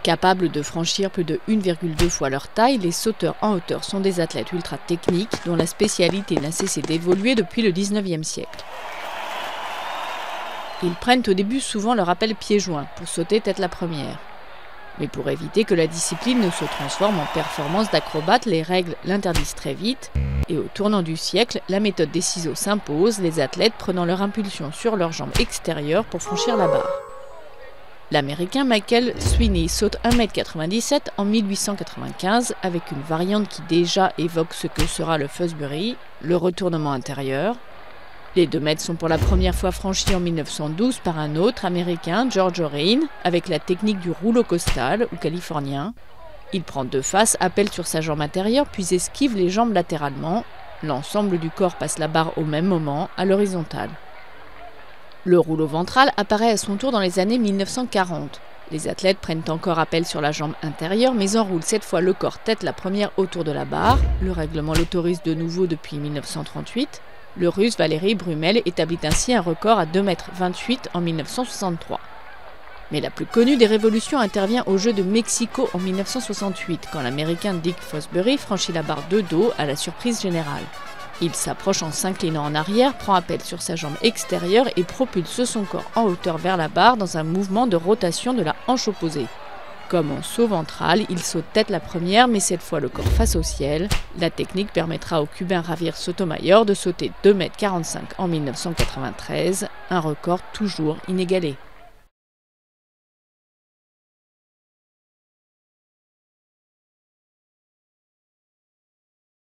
Capables de franchir plus de 1,2 fois leur taille, les sauteurs en hauteur sont des athlètes ultra techniques dont la spécialité n'a cessé d'évoluer depuis le 19e siècle. Ils prennent au début souvent leur appel pieds joints pour sauter tête la première. Mais pour éviter que la discipline ne se transforme en performance d'acrobates, les règles l'interdisent très vite. Et au tournant du siècle, la méthode des ciseaux s'impose, les athlètes prenant leur impulsion sur leurs jambes extérieures pour franchir la barre. L'Américain Michael Sweeney saute 1,97 m en 1895 avec une variante qui déjà évoque ce que sera le Fosbury, le retournement intérieur. Les 2 mètres sont pour la première fois franchis en 1912 par un autre Américain, George O'Reilly, avec la technique du rouleau costal ou californien. Il prend 2 faces, appelle sur sa jambe intérieure puis esquive les jambes latéralement. L'ensemble du corps passe la barre au même moment, à l'horizontale. Le rouleau ventral apparaît à son tour dans les années 1940. Les athlètes prennent encore appel sur la jambe intérieure mais enroulent cette fois le corps tête la première autour de la barre. Le règlement l'autorise de nouveau depuis 1938. Le Russe Valéry Brumel établit ainsi un record à 2,28 m en 1963. Mais la plus connue des révolutions intervient aux Jeux de Mexico en 1968, quand l'Américain Dick Fosbury franchit la barre de dos à la surprise générale. Il s'approche en s'inclinant en arrière, prend appel sur sa jambe extérieure et propulse son corps en hauteur vers la barre dans un mouvement de rotation de la hanche opposée. Comme en saut ventral, il saute tête la première, mais cette fois le corps face au ciel. La technique permettra au Cubain Javier Sotomayor de sauter 2,45 m en 1993, un record toujours inégalé.